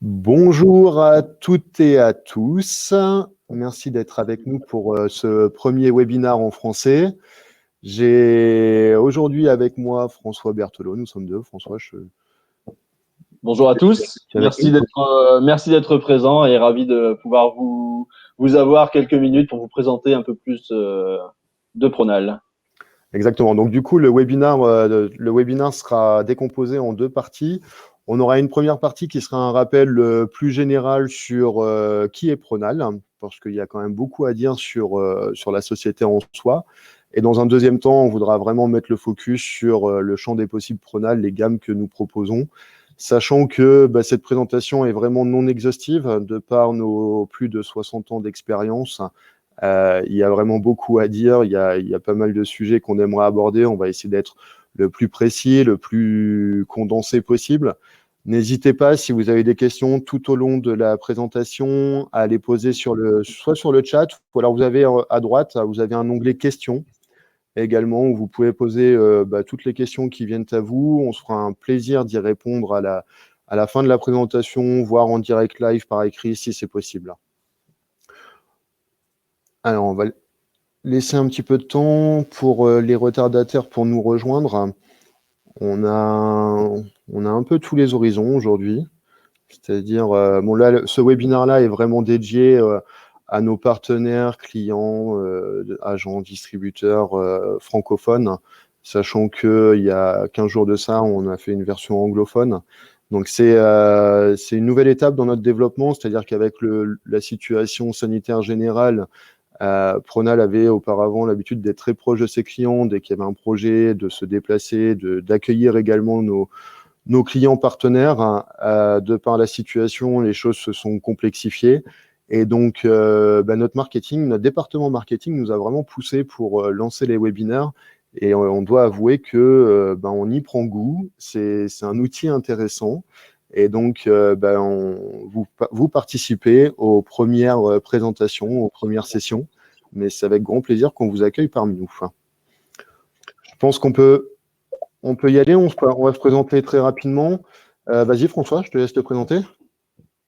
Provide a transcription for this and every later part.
Bonjour à toutes et à tous. Merci d'être avec nous pour ce premier webinaire en français. J'ai aujourd'hui avec moi François Berthelot. Nous sommes deux. François, Bonjour à tous, tu es avec nous? merci d'être présent et ravi de pouvoir vous avoir quelques minutes pour vous présenter un peu plus de Pronal. Exactement. Donc du coup, le webinaire sera décomposé en deux parties. On aura une première partie qui sera un rappel plus général sur qui est Pronal, parce qu'il y a quand même beaucoup à dire sur la société en soi. Et dans un deuxième temps, on voudra vraiment mettre le focus sur le champ des possibles Pronal, les gammes que nous proposons, sachant que cette présentation est vraiment non exhaustive de par nos plus de 60 ans d'expérience. Il y a vraiment beaucoup à dire, il y a pas mal de sujets qu'on aimerait aborder. On va essayer d'être le plus précis, le plus condensé possible. N'hésitez pas, si vous avez des questions tout au long de la présentation, à les poser soit sur le chat, ou alors vous avez à droite, vous avez un onglet questions également, où vous pouvez poser toutes les questions qui viennent à vous. On se fera un plaisir d'y répondre à la fin de la présentation, voire en direct live par écrit si c'est possible. Alors, on va laisser un petit peu de temps pour les retardataires pour nous rejoindre. On a un peu tous les horizons aujourd'hui. C'est-à-dire, bon là, ce webinaire-là est vraiment dédié à nos partenaires, clients, agents, distributeurs francophones, sachant qu'il y a 15 jours de ça, on a fait une version anglophone. Donc c'est une nouvelle étape dans notre développement, c'est-à-dire qu'avec la situation sanitaire générale, Pronal avait auparavant l'habitude d'être très proche de ses clients, dès qu'il y avait un projet, de se déplacer, d'accueillir également nos clients partenaires. De par la situation, les choses se sont complexifiées. Et donc, notre marketing, notre département marketing nous a vraiment poussé pour lancer les webinaires. Et on doit avouer que on y prend goût. C'est un outil intéressant. Et donc, vous participez aux premières présentations, aux premières sessions. Mais c'est avec grand plaisir qu'on vous accueille parmi nous. Je pense qu'on peut y aller. On va se présenter très rapidement. Vas-y, François, je te laisse te présenter.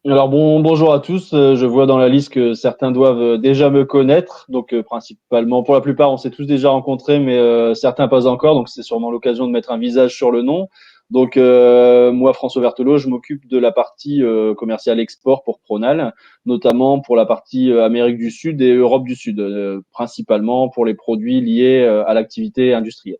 Alors bonjour à tous, je vois dans la liste que certains doivent déjà me connaître, donc principalement, pour la plupart, on s'est tous déjà rencontrés, mais certains pas encore, donc c'est sûrement l'occasion de mettre un visage sur le nom. Donc moi, François Berthelot, je m'occupe de la partie commerciale export pour Pronal, notamment pour la partie Amérique du Sud et Europe du Sud, principalement pour les produits liés à l'activité industrielle.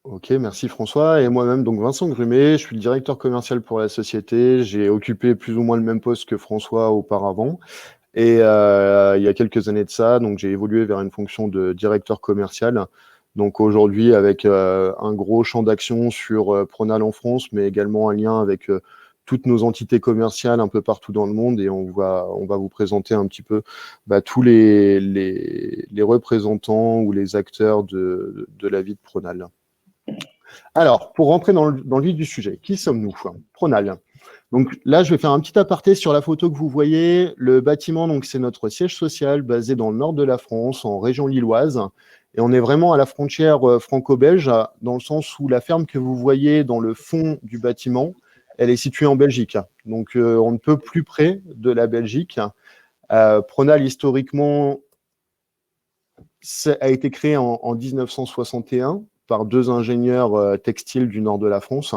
Ok, merci François. Et moi-même, donc Vincent Grumet, je suis le directeur commercial pour la société. J'ai occupé plus ou moins le même poste que François auparavant. Et il y a quelques années de ça, donc j'ai évolué vers une fonction de directeur commercial. Donc aujourd'hui, avec un gros champ d'action sur Pronal en France, mais également un lien avec toutes nos entités commerciales un peu partout dans le monde. Et on va vous présenter un petit peu tous les représentants ou les acteurs de la vie de Pronal. Alors, pour rentrer dans le vif du sujet, qui sommes-nous? Pronal. Donc là, je vais faire un petit aparté sur la photo que vous voyez. Le bâtiment, donc, c'est notre siège social basé dans le nord de la France, en région lilloise. Et on est vraiment à la frontière franco-belge, dans le sens où la ferme que vous voyez dans le fond du bâtiment, elle est située en Belgique. Donc, on ne peut plus près de la Belgique. Pronal, historiquement, a été créé en 1961 par deux ingénieurs textiles du nord de la France.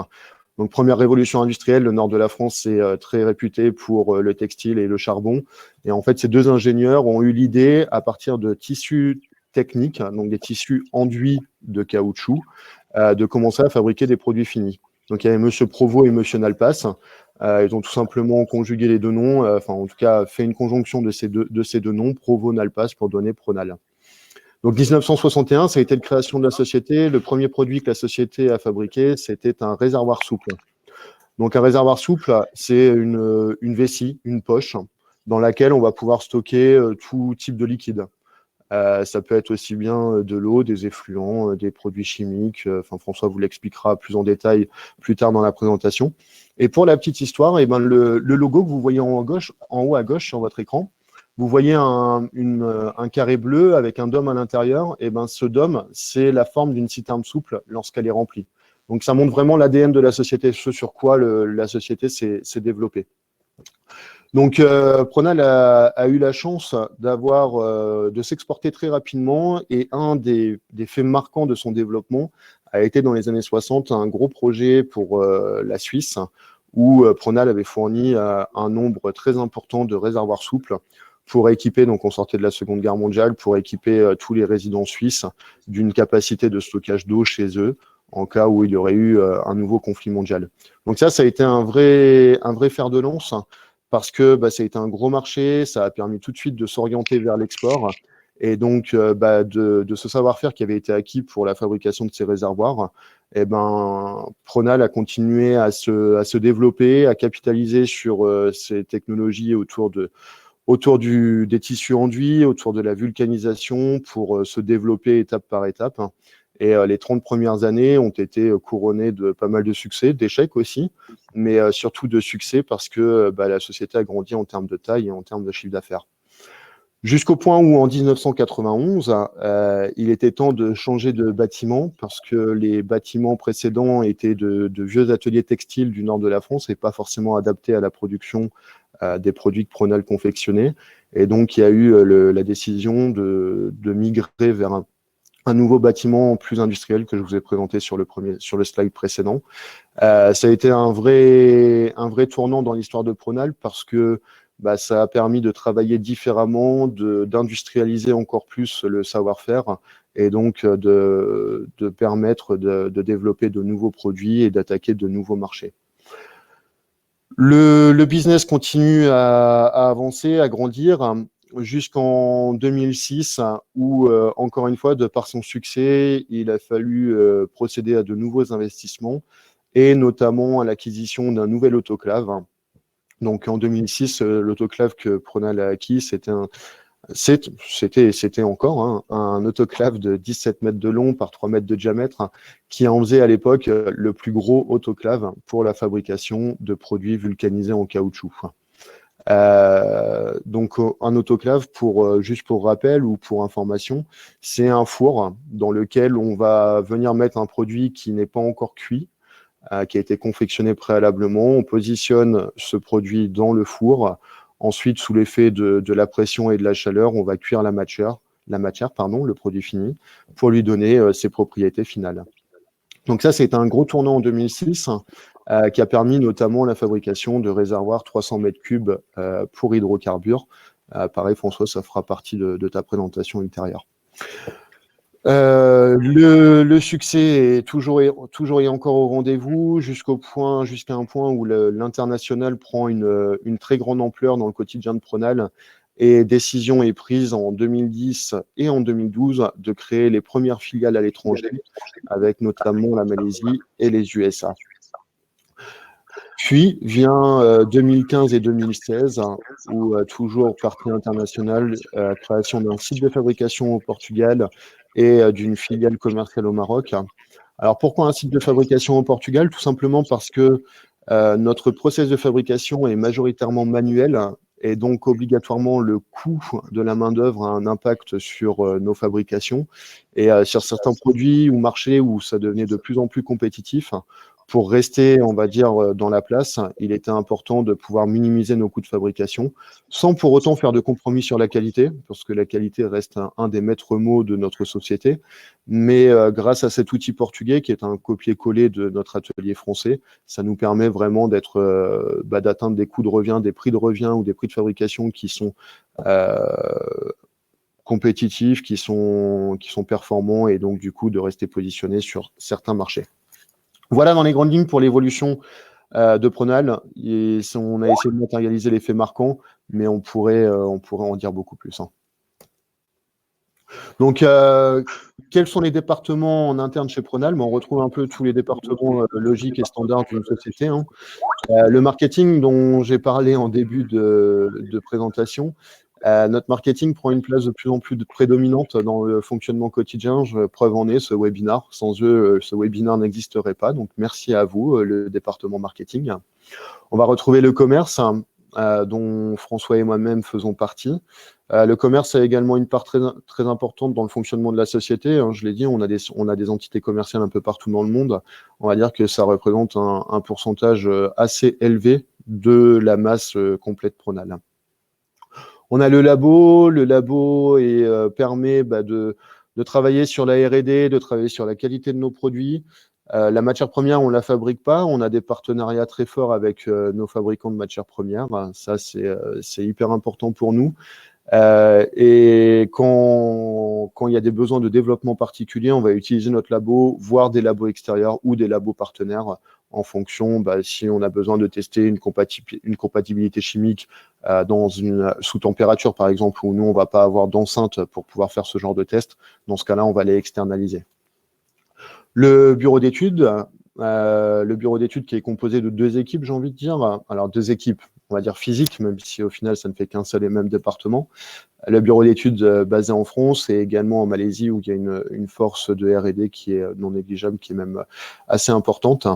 Donc, première révolution industrielle, le nord de la France est très réputé pour le textile et le charbon. Et en fait, ces deux ingénieurs ont eu l'idée, à partir de tissus techniques, donc des tissus enduits de caoutchouc, de commencer à fabriquer des produits finis. Donc, il y avait Monsieur Provost et Monsieur Nalpas. Ils ont tout simplement conjugué les deux noms, enfin, en tout cas, fait une conjonction de ces deux noms, Provost-Nalpas, pour donner Pronal. Donc 1961, ça a été la création de la société. Le premier produit que la société a fabriqué, c'était un réservoir souple. Donc un réservoir souple, c'est une vessie, une poche, dans laquelle on va pouvoir stocker tout type de liquide. Ça peut être aussi bien de l'eau, des effluents, des produits chimiques. Enfin, François vous l'expliquera plus en détail plus tard dans la présentation. Et pour la petite histoire, le logo que vous voyez en haut à gauche sur votre écran, vous voyez un carré bleu avec un dôme à l'intérieur. Et ce dôme, c'est la forme d'une citerne souple lorsqu'elle est remplie. Donc, ça montre vraiment l'ADN de la société, ce sur quoi la société s'est développée. Donc, Pronal a eu la chance de s'exporter très rapidement, et un des faits marquants de son développement a été dans les années 60 un gros projet pour la Suisse, où Pronal avait fourni un nombre très important de réservoirs souples pour équiper, donc on sortait de la Seconde Guerre mondiale, pour équiper tous les résidents suisses d'une capacité de stockage d'eau chez eux, en cas où il y aurait eu un nouveau conflit mondial. Donc ça a été un vrai fer de lance, parce que ça a été un gros marché, ça a permis tout de suite de s'orienter vers l'export, et donc de ce savoir-faire qui avait été acquis pour la fabrication de ces réservoirs, Pronal a continué à se développer, à capitaliser sur ces technologies autour des tissus enduits, autour de la vulcanisation, pour se développer étape par étape. Et les 30 premières années ont été couronnées de pas mal de succès, d'échecs aussi, mais surtout de succès, parce que la société a grandi en termes de taille et en termes de chiffre d'affaires. Jusqu'au point où, en 1991, il était temps de changer de bâtiment, parce que les bâtiments précédents étaient de vieux ateliers textiles du nord de la France et pas forcément adaptés à la production des produits que Pronal confectionnait. Et donc, il y a eu la décision de migrer vers un nouveau bâtiment plus industriel que je vous ai présenté sur le slide précédent. Ça a été un vrai tournant dans l'histoire de Pronal, parce que ça a permis de travailler différemment, d'industrialiser encore plus le savoir-faire, et donc de permettre de développer de nouveaux produits et d'attaquer de nouveaux marchés. Le business continue à avancer, à grandir, jusqu'en 2006, où, encore une fois, de par son succès, il a fallu procéder à de nouveaux investissements, et notamment à l'acquisition d'un nouvel autoclave. Donc, en 2006, l'autoclave que Pronal a acquis, c'était encore un autoclave de 17 mètres de long par 3 mètres de diamètre, qui en faisait à l'époque le plus gros autoclave pour la fabrication de produits vulcanisés en caoutchouc. Donc, un autoclave, juste pour rappel ou pour information, c'est un four dans lequel on va venir mettre un produit qui n'est pas encore cuit, qui a été confectionné préalablement. On positionne ce produit dans le four. Ensuite, sous l'effet de la pression et de la chaleur, on va cuire la matière, le produit fini, pour lui donner ses propriétés finales. Donc ça, c'est un gros tournant en 2006, qui a permis notamment la fabrication de réservoirs 300 mètres cubes pour hydrocarbures. Pareil, François, ça fera partie de ta présentation ultérieure. Le succès est toujours et encore au rendez-vous, jusqu'à un point où l'international prend une très grande ampleur dans le quotidien de Pronal, et décision est prise en 2010 et en 2012 de créer les premières filiales à l'étranger, avec notamment la Malaisie et les USA. Puis vient 2015 et 2016, où toujours partie internationale, création d'un site de fabrication au Portugal et d'une filiale commerciale au Maroc. Alors, pourquoi un site de fabrication au Portugal? Tout simplement parce que notre process de fabrication est majoritairement manuel, et donc obligatoirement le coût de la main-d'œuvre a un impact sur nos fabrications, et sur certains produits ou marchés où ça devenait de plus en plus compétitif. Pour rester, on va dire, dans la place, il était important de pouvoir minimiser nos coûts de fabrication, sans pour autant faire de compromis sur la qualité, parce que la qualité reste un des maîtres mots de notre société. Mais grâce à cet outil portugais, qui est un copier-coller de notre atelier français, ça nous permet vraiment d'atteindre des coûts de revient, des prix de revient ou des prix de fabrication qui sont compétitifs, qui sont performants, et donc du coup de rester positionné sur certains marchés. Voilà dans les grandes lignes pour l'évolution de Pronal. On a essayé de matérialiser les faits marquants, mais on pourrait en dire beaucoup plus. Donc, quels sont les départements en interne chez Pronal? On retrouve un peu tous les départements logiques et standards d'une société. Le marketing, dont j'ai parlé en début de présentation, notre marketing prend une place de plus en plus prédominante dans le fonctionnement quotidien. Preuve en est ce webinaire. Sans eux, ce webinaire n'existerait pas. Donc, merci à vous, le département marketing. On va retrouver le commerce. dont François et moi-même faisons partie. Le commerce a également une part très, très importante dans le fonctionnement de la société. Je l'ai dit, on a des entités commerciales un peu partout dans le monde. On va dire que ça représente un pourcentage assez élevé de la masse complète Pronal. On a le labo. Le labo permet de travailler sur la R&D, de travailler sur la qualité de nos produits. La matière première, on ne la fabrique pas. On a des partenariats très forts avec nos fabricants de matières premières. Ça, c'est hyper important pour nous. Et quand il y a des besoins de développement particuliers, on va utiliser notre labo, voire des labos extérieurs ou des labos partenaires en fonction, si on a besoin de tester une compatibilité chimique sous température, par exemple, où nous, on ne va pas avoir d'enceinte pour pouvoir faire ce genre de test. Dans ce cas-là, on va les externaliser. Le bureau d'études qui est composé de 2 équipes, j'ai envie de dire. Alors, 2 équipes, on va dire physiques, même si au final, ça ne fait qu'un seul et même département. Le bureau d'études basé en France et également en Malaisie, où il y a une force de R&D qui est non négligeable, qui est même assez importante.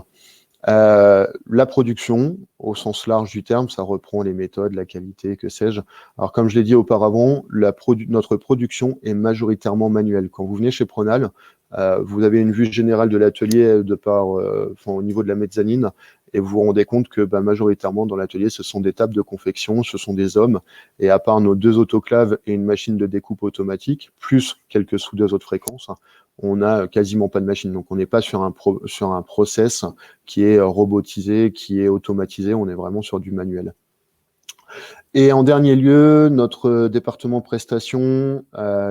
La production, au sens large du terme, ça reprend les méthodes, la qualité, que sais-je. Alors, comme je l'ai dit auparavant, notre production est majoritairement manuelle. Quand vous venez chez Pronal, vous avez une vue générale de l'atelier au niveau de la mezzanine, et vous vous rendez compte que majoritairement dans l'atelier, ce sont des tables de confection, ce sont des hommes, et à part nos 2 autoclaves et une machine de découpe automatique, plus quelques soudeuses haute fréquence, on n'a quasiment pas de machine. Donc on n'est pas sur un process qui est robotisé, qui est automatisé, on est vraiment sur du manuel. Et en dernier lieu, notre département prestation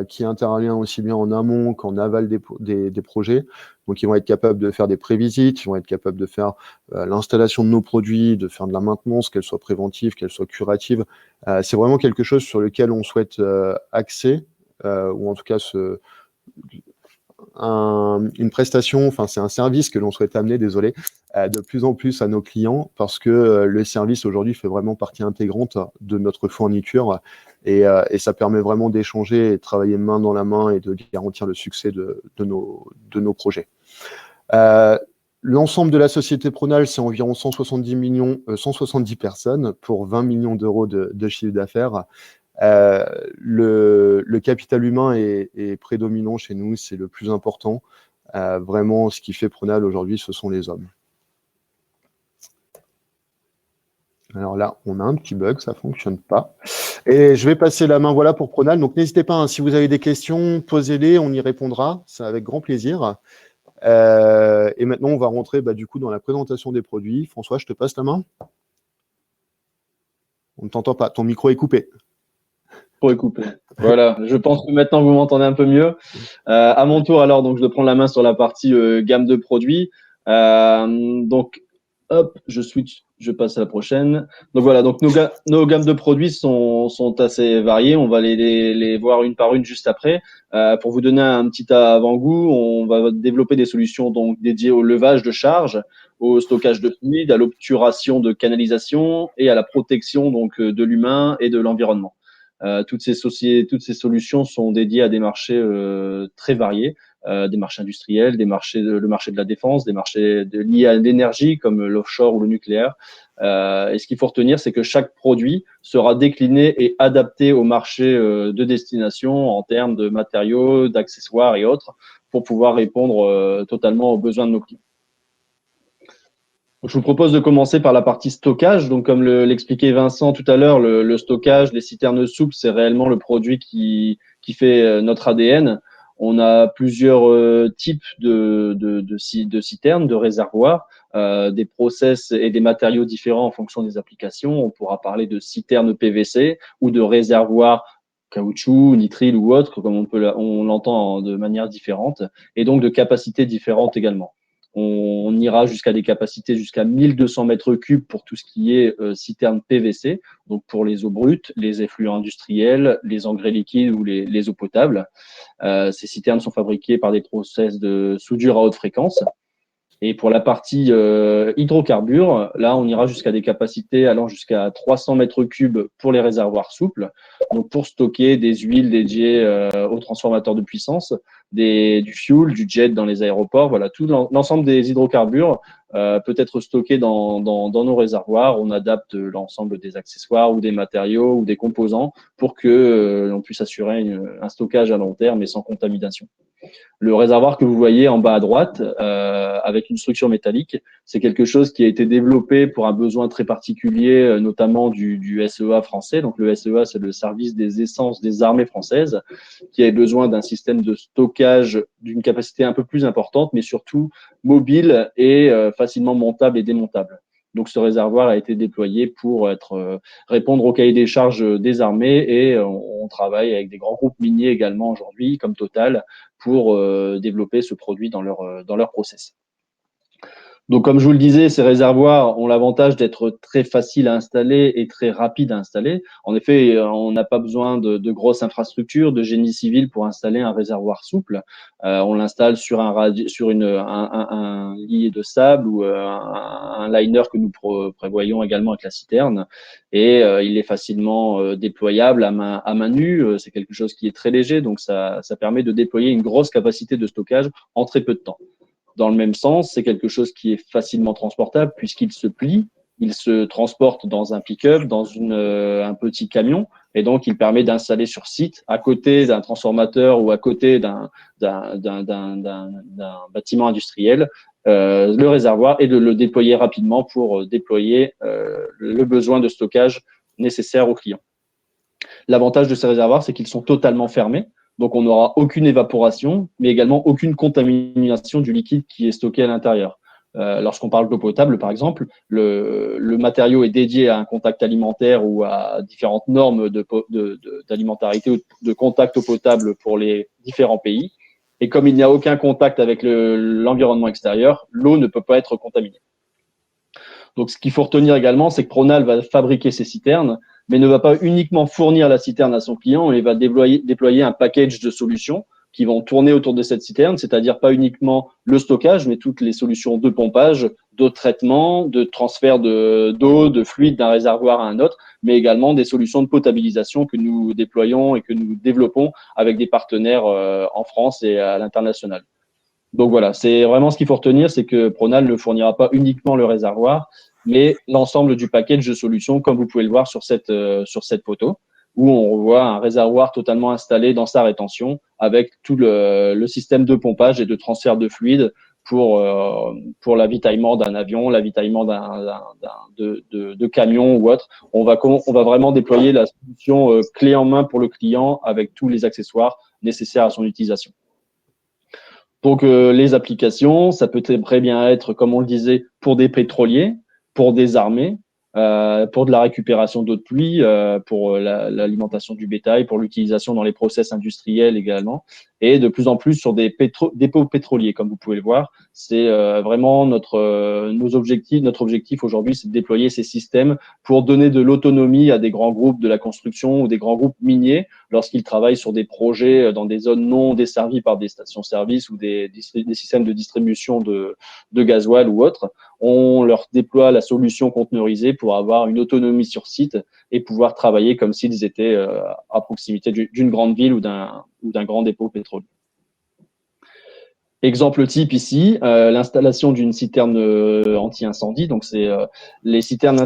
qui intervient aussi bien en amont qu'en aval des projets. Donc, ils vont être capables de faire des prévisites, ils vont être capables de faire l'installation de nos produits, de faire de la maintenance, qu'elle soit préventive, qu'elle soit curative. C'est vraiment quelque chose sur lequel on souhaite axer, ou en tout cas une prestation, enfin c'est un service que l'on souhaite amener, de plus en plus à nos clients, parce que le service aujourd'hui fait vraiment partie intégrante de notre fourniture, et ça permet vraiment d'échanger et de travailler main dans la main et de garantir le succès de nos projets. L'ensemble de la société Pronal, c'est environ 170 personnes pour 20 millions d'euros de chiffre d'affaires. Le capital humain est prédominant chez nous, c'est le plus important. Vraiment, ce qui fait Pronal aujourd'hui, ce sont les hommes. Alors là, on a un petit bug, ça ne fonctionne pas. Et je vais passer la main pour Pronal. Donc n'hésitez pas, si vous avez des questions, posez-les, on y répondra. C'est avec grand plaisir. Et maintenant, on va rentrer du coup dans la présentation des produits. François, je te passe la main. On ne t'entend pas, ton micro est coupé. Pour couper. Voilà, je pense que maintenant vous m'entendez un peu mieux. À mon tour, alors, donc je prends la main sur la partie gamme de produits. Donc, hop, je switch, je passe à la prochaine. Donc voilà, donc nos gammes de produits sont assez variées. On va les voir une par une juste après. Pour vous donner un petit avant-goût, on va développer des solutions donc dédiées au levage de charge, au stockage de fluide, à l'obturation de canalisation et à la protection donc de l'humain et de l'environnement. Toutes ces solutions sont dédiées à des marchés très variés, des marchés industriels, le marché de la défense, des marchés liés à l'énergie comme l'offshore ou le nucléaire. Et ce qu'il faut retenir, c'est que chaque produit sera décliné et adapté au marché de destination en termes de matériaux, d'accessoires et autres pour pouvoir répondre totalement aux besoins de nos clients. Je vous propose de commencer par la partie stockage. Donc, comme l'expliquait Vincent tout à l'heure, le stockage, les citernes souples, c'est réellement le produit qui fait notre ADN. On a plusieurs types de citernes, de réservoirs, des process et des matériaux différents en fonction des applications. On pourra parler de citernes PVC ou de réservoirs caoutchouc, nitrile ou autre, comme on l'entend de manière différente, et donc de capacités différentes également. On ira jusqu'à des capacités jusqu'à 1200 mètres cubes pour tout ce qui est citerne PVC, donc pour les eaux brutes, les effluents industriels, les engrais liquides ou les eaux potables. Ces citernes sont fabriquées par des process de soudure à haute fréquence. Et pour la partie hydrocarbures, là, on ira jusqu'à des capacités allant jusqu'à 300 mètres cubes pour les réservoirs souples, donc pour stocker des huiles dédiées aux transformateurs de puissance, du fuel, du jet dans les aéroports, voilà, tout l'ensemble des hydrocarbures peut être stocké dans nos réservoirs. On adapte l'ensemble des accessoires ou des matériaux ou des composants pour que l'on puisse assurer un stockage à long terme et sans contamination. Le réservoir que vous voyez en bas à droite, avec une structure métallique, c'est quelque chose qui a été développé pour un besoin très particulier, notamment du SEA français. Donc le SEA, c'est le service des essences des armées françaises, qui avait besoin d'un système de stockage d'une capacité un peu plus importante, mais surtout mobile et facilement montable et démontable. Donc ce réservoir a été déployé pour répondre au cahier des charges des armées et on travaille avec des grands groupes miniers également aujourd'hui, comme Total, pour développer ce produit dans leur process. Donc, comme je vous le disais, ces réservoirs ont l'avantage d'être très faciles à installer et très rapides à installer. En effet, on n'a pas besoin de grosses infrastructures, de génie civil pour installer un réservoir souple. On l'installe sur un lit de sable ou un liner que nous prévoyons également avec la citerne. Et il est facilement déployable à main nue. C'est quelque chose qui est très léger, donc ça permet de déployer une grosse capacité de stockage en très peu de temps. Dans le même sens, c'est quelque chose qui est facilement transportable puisqu'il se plie, il se transporte dans un pick-up, dans un petit camion, et donc il permet d'installer sur site, à côté d'un transformateur ou à côté d'un bâtiment industriel, le réservoir et de le déployer rapidement pour déployer le besoin de stockage nécessaire au client. L'avantage de ces réservoirs, c'est qu'ils sont totalement fermés. Donc, on n'aura aucune évaporation, mais également aucune contamination du liquide qui est stocké à l'intérieur. Lorsqu'on parle d'eau potable, par exemple, le matériau est dédié à un contact alimentaire ou à différentes normes d'alimentarité ou de contact eau potable pour les différents pays. Et comme il n'y a aucun contact avec l'environnement extérieur, l'eau ne peut pas être contaminée. Donc, ce qu'il faut retenir également, c'est que Pronal va fabriquer ses citernes, mais ne va pas uniquement fournir la citerne à son client, mais va déployer un package de solutions qui vont tourner autour de cette citerne, c'est-à-dire pas uniquement le stockage, mais toutes les solutions de pompage, d'eau de traitement, de transfert d'eau, de fluide d'un réservoir à un autre, mais également des solutions de potabilisation que nous déployons et que nous développons avec des partenaires en France et à l'international. Donc voilà, c'est vraiment ce qu'il faut retenir, c'est que Pronal ne fournira pas uniquement le réservoir, mais l'ensemble du package de solutions, comme vous pouvez le voir sur cette photo, où on voit un réservoir totalement installé dans sa rétention avec tout le système de pompage et de transfert de fluide pour l'avitaillement d'un avion, l'avitaillement de camion ou autre. On va vraiment déployer la solution clé en main pour le client avec tous les accessoires nécessaires à son utilisation. Donc, les applications, ça peut très bien être, comme on le disait, pour des pétroliers, pour des armées, pour de la récupération d'eau de pluie, pour l'alimentation du bétail, pour l'utilisation dans les process industriels également, et de plus en plus sur des dépôts pétroliers, comme vous pouvez le voir. C'est vraiment notre objectif aujourd'hui, c'est de déployer ces systèmes pour donner de l'autonomie à des grands groupes de la construction ou des grands groupes miniers lorsqu'ils travaillent sur des projets dans des zones non desservies par des stations-service ou des systèmes de distribution de gasoil ou autres. On leur déploie la solution conteneurisée pour avoir une autonomie sur site et pouvoir travailler comme s'ils étaient à proximité d'une grande ville ou d'un grand dépôt pétrolier. Exemple type ici, l'installation d'une citerne anti-incendie. Donc, les citernes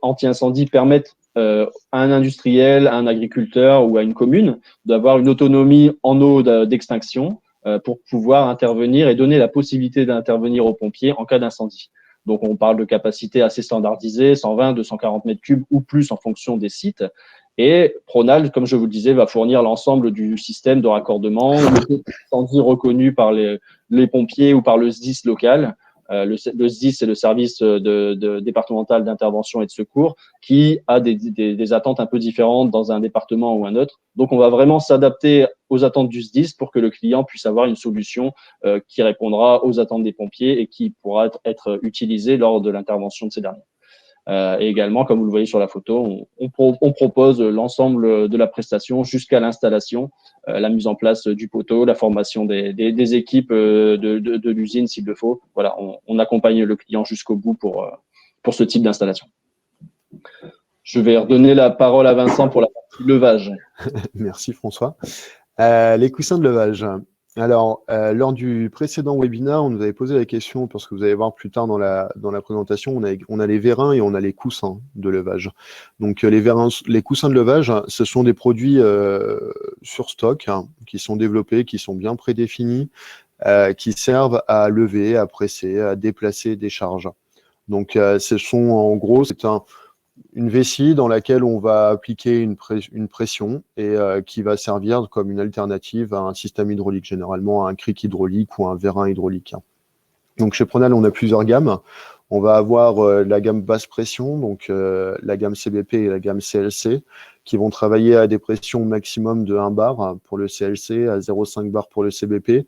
anti-incendie permettent à un industriel, à un agriculteur ou à une commune d'avoir une autonomie en eau d'extinction pour pouvoir intervenir et donner la possibilité d'intervenir aux pompiers en cas d'incendie. Donc, on parle de capacité assez standardisée, 120, 240 mètres cubes ou plus en fonction des sites. Et Pronal, comme je vous le disais, va fournir l'ensemble du système de raccordement, incendie reconnu par les pompiers ou par le SDIS local. Le SDIS, c'est le service départemental d'intervention et de secours qui a des attentes un peu différentes dans un département ou un autre. Donc, on va vraiment s'adapter aux attentes du SDIS pour que le client puisse avoir une solution qui répondra aux attentes des pompiers et qui pourra être utilisée lors de l'intervention de ces derniers. Et également, comme vous le voyez sur la photo, on propose l'ensemble de la prestation jusqu'à l'installation, la mise en place du poteau, la formation des équipes de l'usine s'il le faut. Voilà, on accompagne le client jusqu'au bout pour ce type d'installation. Je vais redonner la parole à Vincent pour la partie levage. Merci François. Les coussins de levage. Alors, lors du précédent webinaire, on nous avait posé la question, parce que vous allez voir plus tard dans la présentation, on a les vérins et on a les coussins de levage. Donc, les coussins de levage, ce sont des produits sur stock, qui sont développés, qui sont bien prédéfinis, qui servent à lever, à presser, à déplacer des charges. Donc, ce sont en gros, c'est une vessie dans laquelle on va appliquer une pression et qui va servir comme une alternative à un système hydraulique, généralement à un cric hydraulique ou un vérin hydraulique. Donc chez Pronal, on a plusieurs gammes. On va avoir la gamme basse pression, donc la gamme CBP et la gamme CLC, qui vont travailler à des pressions maximum de 1 bar pour le CLC, à 0,5 bar pour le CBP.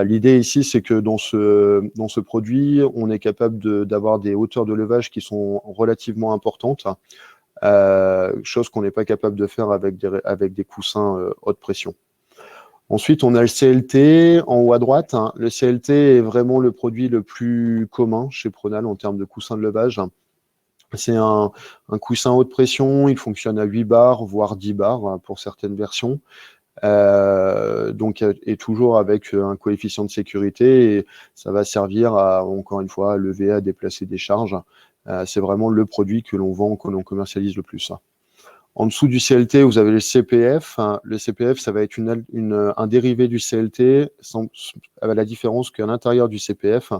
L'idée ici, c'est que dans ce produit, on est capable d'avoir des hauteurs de levage qui sont relativement importantes, chose qu'on n'est pas capable de faire avec des coussins haute pression. Ensuite, on a le CLT en haut à droite. Le CLT est vraiment le produit le plus commun chez Pronal en termes de coussin de levage. C'est un coussin haute pression, il fonctionne à 8 bars, voire 10 bars pour certaines versions. Donc, et toujours avec un coefficient de sécurité, et ça va servir à, encore une fois, à lever, à déplacer des charges. C'est vraiment le produit que l'on vend, que l'on commercialise le plus. En dessous du CLT, vous avez le CPF. Le CPF, ça va être un dérivé du CLT, à la différence qu'à l'intérieur du CPF,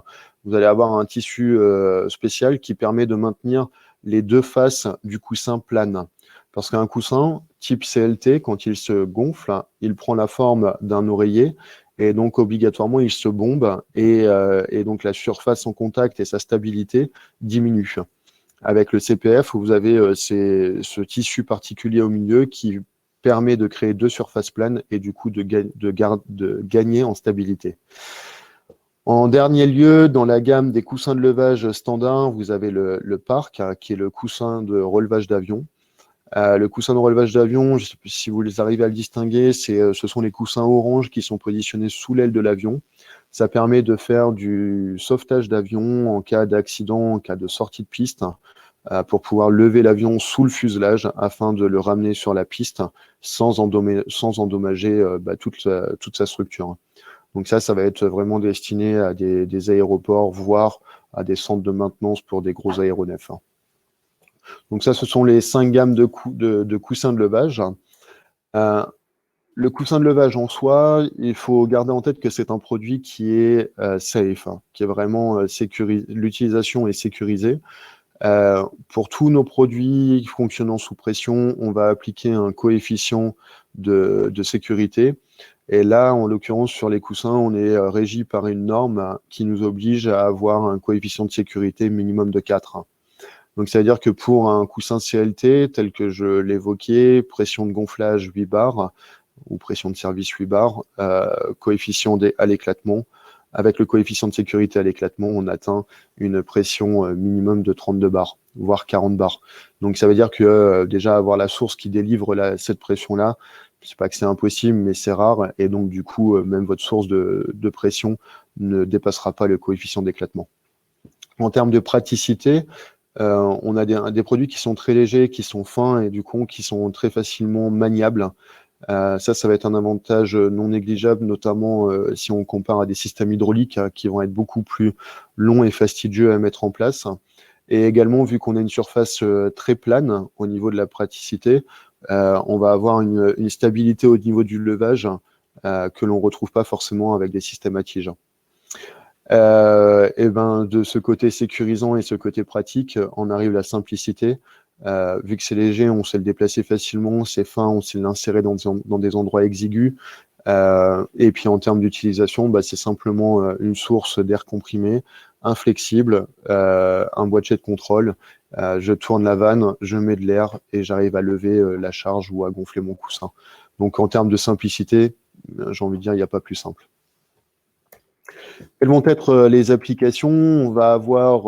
vous allez avoir un tissu spécial qui permet de maintenir les deux faces du coussin planes. Parce qu'un coussin type CLT, quand il se gonfle, il prend la forme d'un oreiller et donc obligatoirement il se bombe et donc la surface en contact et sa stabilité diminuent. Avec le CPF, vous avez ce tissu particulier au milieu qui permet de créer deux surfaces planes et du coup de gagner en stabilité. En dernier lieu, dans la gamme des coussins de levage standard, vous avez le Park, qui est le coussin de relevage d'avion. Le coussin de relevage d'avion, je ne sais pas si vous les arrivez à le distinguer, ce sont les coussins orange qui sont positionnés sous l'aile de l'avion. Ça permet de faire du sauvetage d'avion en cas d'accident, en cas de sortie de piste, pour pouvoir lever l'avion sous le fuselage afin de le ramener sur la piste sans endommager toute sa structure. Donc ça va être vraiment destiné à des aéroports, voire à des centres de maintenance pour des gros aéronefs. Donc ça, ce sont les 5 gammes de coussins de levage. Le coussin de levage en soi, il faut garder en tête que c'est un produit qui est safe, qui est vraiment l'utilisation est sécurisée. Pour tous nos produits fonctionnant sous pression, on va appliquer un coefficient de sécurité. Et là, en l'occurrence, sur les coussins, on est régi par une norme qui nous oblige à avoir un coefficient de sécurité minimum de 4. Donc, c'est-à-dire que pour un coussin CLT, tel que je l'évoquais, pression de gonflage 8 bars ou pression de service 8 bars, coefficient à l'éclatement. Avec le coefficient de sécurité à l'éclatement, on atteint une pression minimum de 32 bars, voire 40 bars. Donc, ça veut dire que déjà, avoir la source qui délivre cette pression-là, c'est pas que c'est impossible, mais c'est rare. Et donc, du coup, même votre source de pression ne dépassera pas le coefficient d'éclatement. En termes de praticité, on a des produits qui sont très légers, qui sont fins et du coup, qui sont très facilement maniables. Ça va être un avantage non négligeable, notamment si on compare à des systèmes hydrauliques qui vont être beaucoup plus longs et fastidieux à mettre en place. Et également, vu qu'on a une surface très plane au niveau de la praticité, on va avoir une stabilité au niveau du levage que l'on ne retrouve pas forcément avec des systèmes à tige. Et de ce côté sécurisant et ce côté pratique, on arrive à la simplicité. Vu que c'est léger, on sait le déplacer facilement, c'est fin, on sait l'insérer dans des endroits exigus. Et puis en termes d'utilisation, c'est simplement une source d'air comprimé, inflexible, un boîtier de contrôle. Je tourne la vanne, je mets de l'air et j'arrive à lever la charge ou à gonfler mon coussin. Donc en termes de simplicité, j'ai envie de dire, il n'y a pas plus simple. Quelles vont être les applications? On va avoir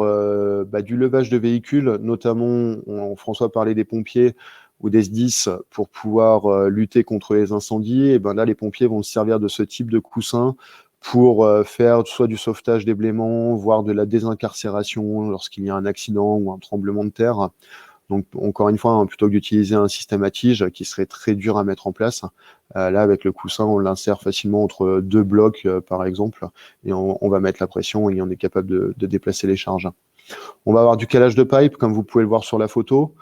du levage de véhicules, notamment, François parlait des pompiers ou des SDIS pour pouvoir lutter contre les incendies. Et ben là, les pompiers vont se servir de ce type de coussin pour faire soit du sauvetage des blêments, voire de la désincarcération lorsqu'il y a un accident ou un tremblement de terre. Donc, encore une fois, hein, plutôt que d'utiliser un système à tige qui serait très dur à mettre en place, là, avec le coussin, on l'insère facilement entre deux blocs, par exemple, et on va mettre la pression et on est capable de déplacer les charges. On va avoir du calage de pipe, comme vous pouvez le voir sur la photo.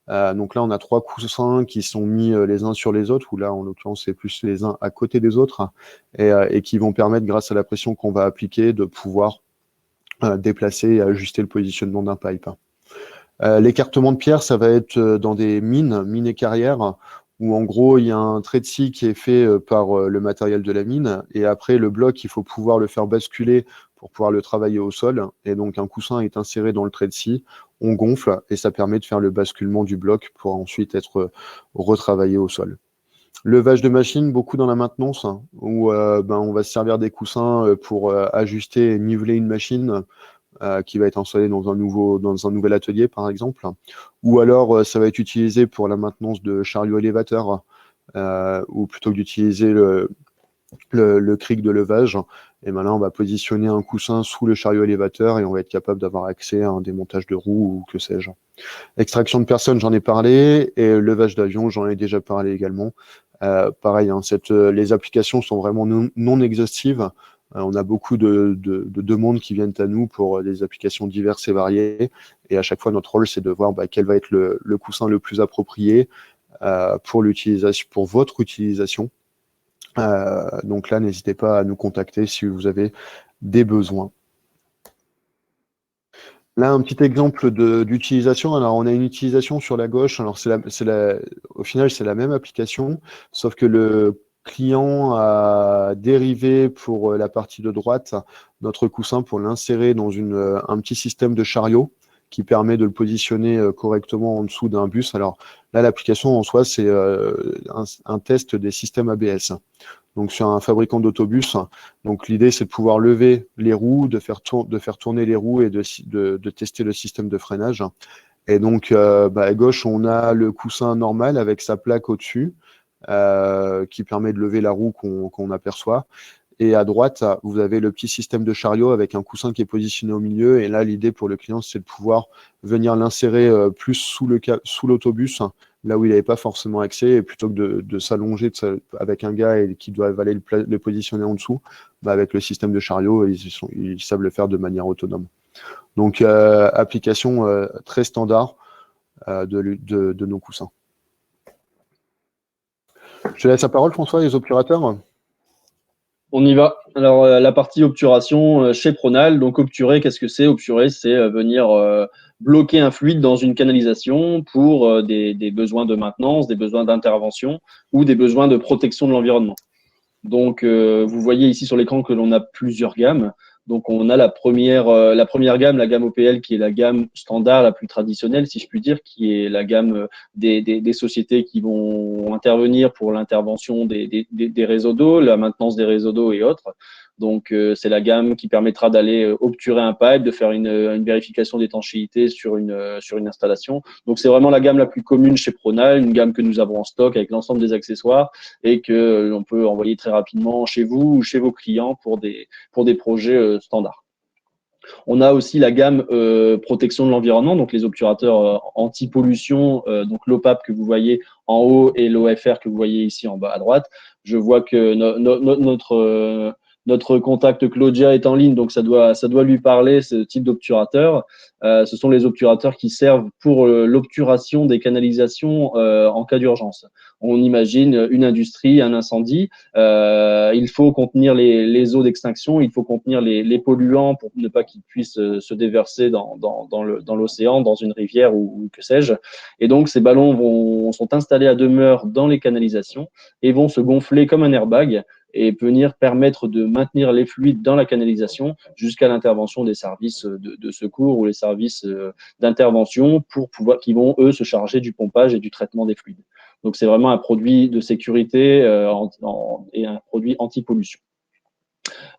Donc là, on a 3 coussins qui sont mis les uns sur les autres, ou là, en l'occurrence, c'est plus les uns à côté des autres, et qui vont permettre, grâce à la pression qu'on va appliquer, de pouvoir déplacer et ajuster le positionnement d'un pipe. L'écartement de pierre, ça va être dans des mines et carrières, où en gros, il y a un trait de scie qui est fait par le matériel de la mine, et après, le bloc, il faut pouvoir le faire basculer pour pouvoir le travailler au sol, et donc un coussin est inséré dans le trait de scie, on gonfle, et ça permet de faire le basculement du bloc pour ensuite être retravaillé au sol. Levage de machine, beaucoup dans la maintenance, hein, où on va se servir des coussins pour ajuster et niveler une machine, qui va être installé dans un nouvel atelier, par exemple. Ou alors, ça va être utilisé pour la maintenance de chariots élévateurs, ou plutôt que d'utiliser le cric de levage, et maintenant on va positionner un coussin sous le chariot élévateur et on va être capable d'avoir accès à un démontage de roues ou que sais-je. Extraction de personnes, j'en ai parlé, et levage d'avion, j'en ai déjà parlé également. Pareil, hein, les applications sont vraiment non exhaustives. On a beaucoup de demandes qui viennent à nous pour des applications diverses et variées. Et à chaque fois, notre rôle, c'est de voir quel va être le coussin le plus approprié pour votre utilisation. Donc là, n'hésitez pas à nous contacter si vous avez des besoins. Là, un petit exemple d'utilisation. Alors, on a une utilisation sur la gauche. Alors, au final, c'est la même application, sauf que le client a dérivé pour la partie de droite notre coussin pour l'insérer dans un petit système de chariot qui permet de le positionner correctement en dessous d'un bus. Alors là, l'application en soi, c'est un test des systèmes ABS. Donc sur un fabricant d'autobus. Donc l'idée, c'est de pouvoir lever les roues, de faire tourner les roues et de tester le système de freinage. Et donc à gauche, on a le coussin normal avec sa plaque au-dessus qui permet de lever la roue qu'on aperçoit. Et à droite, vous avez le petit système de chariot avec un coussin qui est positionné au milieu. Et là, l'idée pour le client, c'est de pouvoir venir l'insérer plus sous l'autobus, là où il n'avait pas forcément accès, et plutôt que de s'allonger avec un gars et qui doit aller le positionner en dessous, avec le système de chariot, ils savent le faire de manière autonome. Donc, application très standard de nos coussins. Je te laisse la parole, François, les obturateurs. On y va. Alors, la partie obturation chez Pronal. Donc, obturer, qu'est-ce que c'est? Obturer, c'est venir bloquer un fluide dans une canalisation pour des besoins de maintenance, des besoins d'intervention ou des besoins de protection de l'environnement. Donc, vous voyez ici sur l'écran que l'on a plusieurs gammes. Donc, on a la première gamme, la gamme OPL, qui est la gamme standard, la plus traditionnelle, si je puis dire, qui est la gamme des sociétés qui vont intervenir pour l'intervention des réseaux d'eau, la maintenance des réseaux d'eau et autres. Donc, c'est la gamme qui permettra d'aller obturer un pipe, de faire une vérification d'étanchéité sur une installation. Donc, c'est vraiment la gamme la plus commune chez Pronal, une gamme que nous avons en stock avec l'ensemble des accessoires et que l'on peut envoyer très rapidement chez vous ou chez vos clients pour des projets standards. On a aussi la gamme protection de l'environnement, donc les obturateurs anti-pollution, donc l'OPAP que vous voyez en haut et l'OFR que vous voyez ici en bas à droite. Je vois que notre contact Claudia est en ligne, donc ça doit lui parler, ce type d'obturateur. Ce sont les obturateurs qui servent pour l'obturation des canalisations en cas d'urgence. On imagine une industrie, un incendie, il faut contenir les eaux d'extinction, il faut contenir les polluants pour ne pas qu'ils puissent se déverser dans l'océan, dans une rivière ou que sais-je. Et donc, ces ballons sont installés à demeure dans les canalisations et vont se gonfler comme un airbag et venir permettre de maintenir les fluides dans la canalisation jusqu'à l'intervention des services de secours ou les services d'intervention qui vont, eux, se charger du pompage et du traitement des fluides. Donc, c'est vraiment un produit de sécurité et un produit anti-pollution.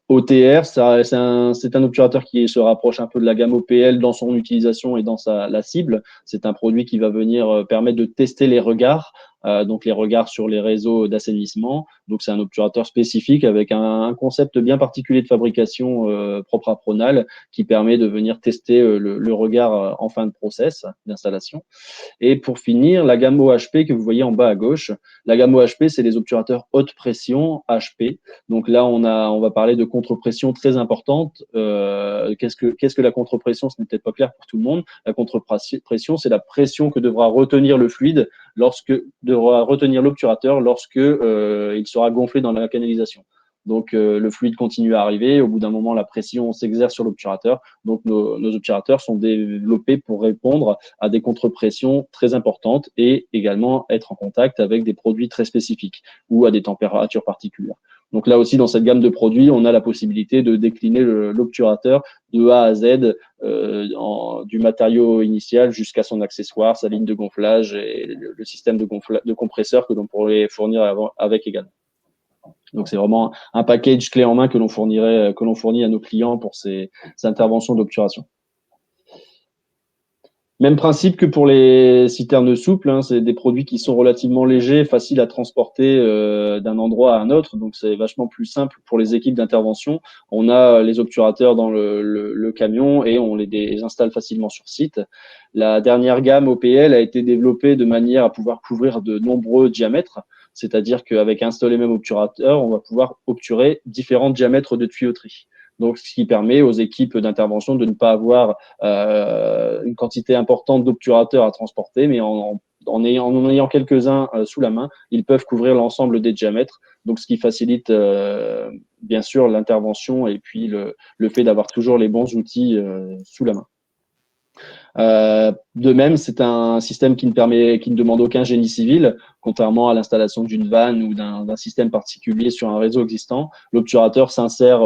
OTR, c'est un obturateur qui se rapproche un peu de la gamme OPL dans son utilisation et dans la cible. C'est un produit qui va venir permettre de tester les regards, donc les regards sur les réseaux d'assainissement. Donc c'est un obturateur spécifique avec un concept bien particulier de fabrication propre à Pronal qui permet de venir tester le regard en fin de process d'installation. Et pour finir, la gamme OHP que vous voyez en bas à gauche. La gamme OHP, c'est les obturateurs haute pression HP. Donc là, on va parler de contre-pression très importante. Qu'est-ce que la contre-pression? Ce n'est peut-être pas clair pour tout le monde. La contre-pression, c'est la pression que devra retenir le fluide devra retenir l'obturateur lorsque il sera gonflé dans la canalisation. Donc, le fluide continue à arriver. Au bout d'un moment, la pression s'exerce sur l'obturateur. Donc, nos obturateurs sont développés pour répondre à des contre-pressions très importantes et également être en contact avec des produits très spécifiques ou à des températures particulières. Donc là aussi, dans cette gamme de produits, on a la possibilité de décliner l'obturateur de A à Z, du matériau initial jusqu'à son accessoire, sa ligne de gonflage et le système de compresseur que l'on pourrait fournir avec également. Donc c'est vraiment un package clé en main que l'on fournit à nos clients pour ces interventions d'obturation. Même principe que pour les citernes souples, hein, c'est des produits qui sont relativement légers, faciles à transporter d'un endroit à un autre, donc c'est vachement plus simple pour les équipes d'intervention. On a les obturateurs dans le camion et on les installe facilement sur site. La dernière gamme OPL a été développée de manière à pouvoir couvrir de nombreux diamètres, c'est-à-dire qu'avec un seul et même obturateur, on va pouvoir obturer différents diamètres de tuyauterie. Donc, ce qui permet aux équipes d'intervention de ne pas avoir une quantité importante d'obturateurs à transporter, mais en ayant quelques-uns sous la main, ils peuvent couvrir l'ensemble des diamètres. Donc, ce qui facilite bien sûr l'intervention et puis le fait d'avoir toujours les bons outils sous la main. De même, c'est un système qui ne demande aucun génie civil, contrairement à l'installation d'une vanne ou d'un système particulier sur un réseau existant. L'obturateur s'insère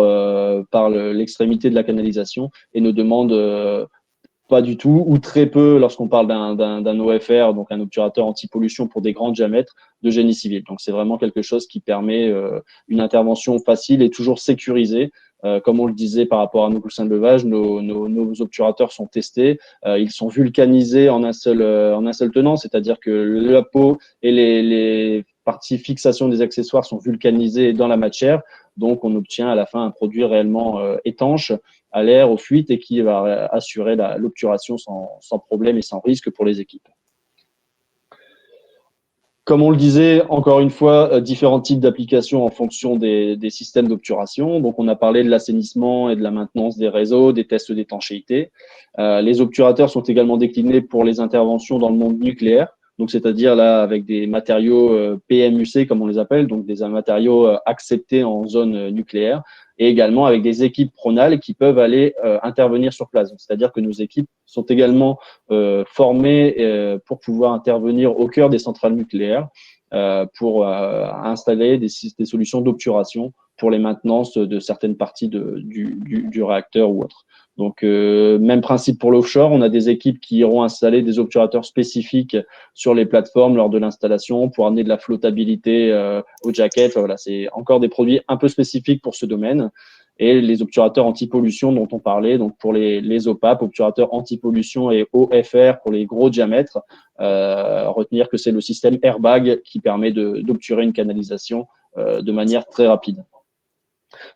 par l'extrémité de la canalisation et ne demande pas du tout ou très peu lorsqu'on parle d'un OFR, donc un obturateur anti-pollution pour des grands diamètres de génie civil. Donc c'est vraiment quelque chose qui permet une intervention facile et toujours sécurisée. Comme on le disait par rapport à nos coussins de levage, nos obturateurs sont testés, ils sont vulcanisés en un seul tenant, c'est-à-dire que la peau et les parties fixation des accessoires sont vulcanisées dans la matière, donc on obtient à la fin un produit réellement étanche à l'air, aux fuites et qui va assurer l'obturation sans problème et sans risque pour les équipes. Comme on le disait, encore une fois, différents types d'applications en fonction des systèmes d'obturation. Donc, on a parlé de l'assainissement et de la maintenance des réseaux, des tests d'étanchéité. Les obturateurs sont également déclinés pour les interventions dans le monde nucléaire. Donc, c'est-à-dire là avec des matériaux PMUC, comme on les appelle, donc des matériaux acceptés en zone nucléaire, et également avec des équipes Pronal qui peuvent aller intervenir sur place. C'est-à-dire que nos équipes sont également formées pour pouvoir intervenir au cœur des centrales nucléaires pour installer des solutions d'obturation pour les maintenances de certaines parties du réacteur ou autre. Donc, même principe pour l'offshore, on a des équipes qui iront installer des obturateurs spécifiques sur les plateformes lors de l'installation pour amener de la flottabilité aux jackets. Voilà, c'est encore des produits un peu spécifiques pour ce domaine. Et les obturateurs anti-pollution dont on parlait, donc pour les OPAP, obturateurs anti-pollution et OFR pour les gros diamètres, retenir que c'est le système airbag qui permet d'obturer une canalisation de manière très rapide.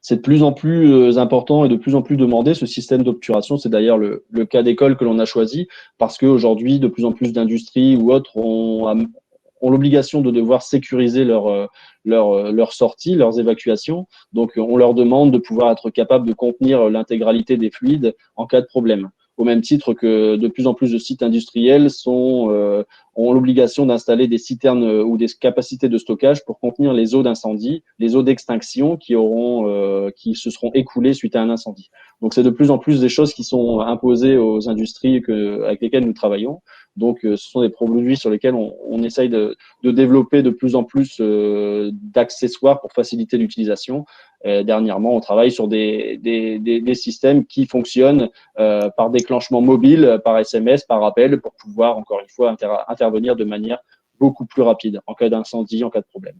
C'est de plus en plus important et de plus en plus demandé, ce système d'obturation. C'est d'ailleurs le cas d'école que l'on a choisi parce qu'aujourd'hui, de plus en plus d'industries ou autres ont l'obligation de devoir sécuriser leur sortie, leurs évacuations. Donc, on leur demande de pouvoir être capable de contenir l'intégralité des fluides en cas de problème. Au même titre que de plus en plus de sites industriels ont l'obligation d'installer des citernes ou des capacités de stockage pour contenir les eaux d'incendie, les eaux d'extinction qui se seront écoulées suite à un incendie. Donc, c'est de plus en plus des choses qui sont imposées aux industries avec lesquelles nous travaillons. Donc, ce sont des produits sur lesquels on essaye de développer de plus en plus d'accessoires pour faciliter l'utilisation. Dernièrement, on travaille sur des systèmes qui fonctionnent par déclenchement mobile, par SMS, par appel, pour pouvoir, encore une fois, intervenir de manière beaucoup plus rapide en cas d'incendie, en cas de problème.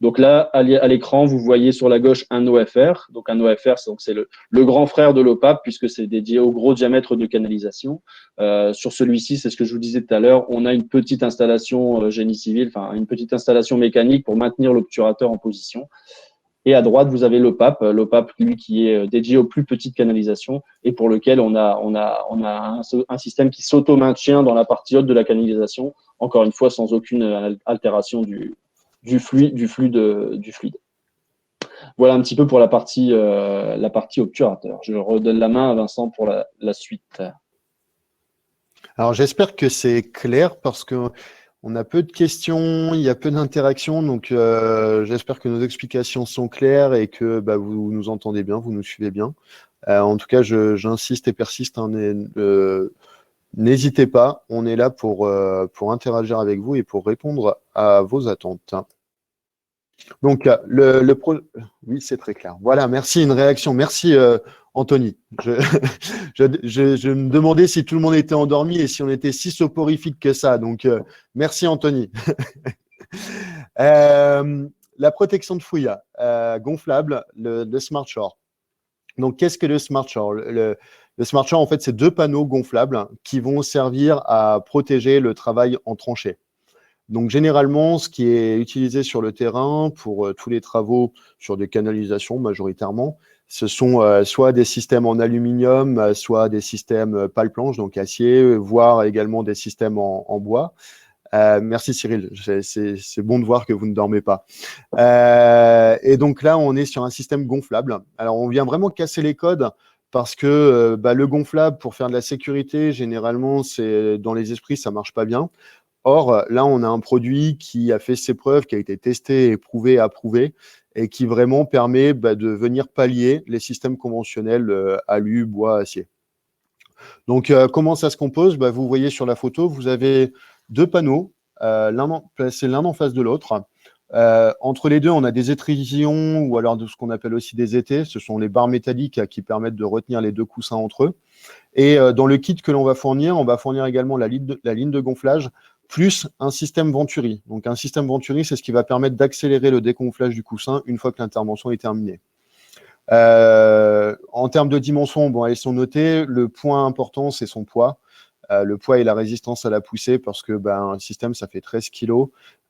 Donc là, à l'écran, vous voyez sur la gauche un OFR. Donc un OFR, c'est le grand frère de l'OPAP puisque c'est dédié au gros diamètre de canalisation. Sur celui-ci, c'est ce que je vous disais tout à l'heure, on a une petite installation génie civil, enfin une petite installation mécanique pour maintenir l'obturateur en position. Et à droite, vous avez l'OPAP, lui, qui est dédié aux plus petites canalisations et pour lequel on a un système qui s'auto-maintient dans la partie haute de la canalisation, encore une fois, sans aucune altération du fluide. Voilà un petit peu pour la partie obturateur. Je redonne la main à Vincent pour la suite. Alors, j'espère que c'est clair parce que on a peu de questions, il y a peu d'interactions, donc j'espère que nos explications sont claires et que vous nous entendez bien, vous nous suivez bien. En tout cas, j'insiste et persiste, hein, n'hésitez pas, on est là pour interagir avec vous et pour répondre à vos attentes. Donc, oui, c'est très clair. Voilà, merci, une réaction. Merci, Anthony. Je me demandais si tout le monde était endormi et si on était si soporifique que ça. Donc, merci, Anthony. La protection de fouille gonflable, le Smart Shore. Donc, qu'est-ce que le Smart Shore? Le Smart Shore, en fait, c'est 2 panneaux gonflables qui vont servir à protéger le travail en tranchée. Donc, généralement, ce qui est utilisé sur le terrain pour tous les travaux sur des canalisations majoritairement, ce sont soit des systèmes en aluminium, soit des systèmes pale-planche, donc acier, voire également des systèmes en bois. Merci Cyril, c'est bon de voir que vous ne dormez pas. Et donc là, on est sur un système gonflable. Alors, on vient vraiment casser les codes parce que le gonflable, pour faire de la sécurité, généralement, c'est dans les esprits, ça marche pas bien. Or, là, on a un produit qui a fait ses preuves, qui a été testé, éprouvé, approuvé, et qui vraiment permet de venir pallier les systèmes conventionnels alu, bois, acier. Donc, comment ça se compose? Vous voyez sur la photo, vous avez 2 panneaux, placés l'un en face de l'autre. Entre les deux, on a des étrisions ou alors de ce qu'on appelle aussi des étais. Ce sont les barres métalliques qui permettent de retenir les 2 coussins entre eux. Et dans le kit que l'on va fournir, on va fournir également la ligne de gonflage plus un système Venturi. Donc, un système Venturi, c'est ce qui va permettre d'accélérer le dégonflage du coussin une fois que l'intervention est terminée. En termes de dimensions, elles sont notées. Le point important, c'est son poids. Le poids et la résistance à la poussée parce que un système, ça fait 13 kg.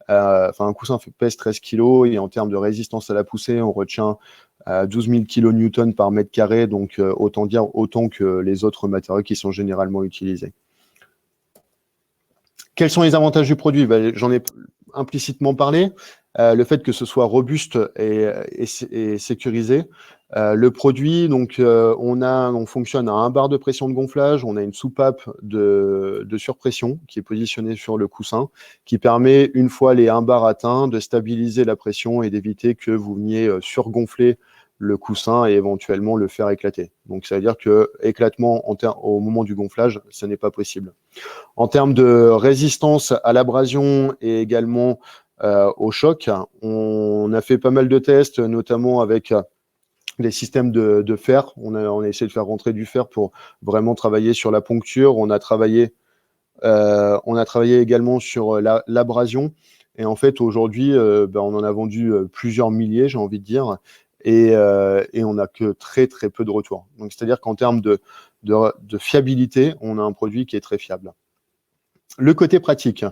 Un coussin pèse 13 kg et en termes de résistance à la poussée, on retient 12 000 kN par mètre carré, donc autant dire autant que les autres matériaux qui sont généralement utilisés. Quels sont les avantages du produit? J'en ai implicitement parlé. Le fait que ce soit robuste et sécurisé. Le produit, donc, on fonctionne à 1 bar de pression de gonflage. On a une soupape de surpression qui est positionnée sur le coussin, qui permet, une fois les 1 bar atteints, de stabiliser la pression et d'éviter que vous veniez surgonfler le coussin et éventuellement le faire éclater. Donc, ça veut dire que éclatement au moment du gonflage, ce n'est pas possible. En termes de résistance à l'abrasion et également au choc, on a fait pas mal de tests, notamment avec les systèmes de fer. On a essayé de faire rentrer du fer pour vraiment travailler sur la poncture. On a travaillé également sur l'abrasion. Et en fait, aujourd'hui, on en a vendu plusieurs milliers, j'ai envie de dire, et on n'a que très, très peu de retours. Donc, c'est-à-dire qu'en termes de fiabilité, on a un produit qui est très fiable. Le côté pratique.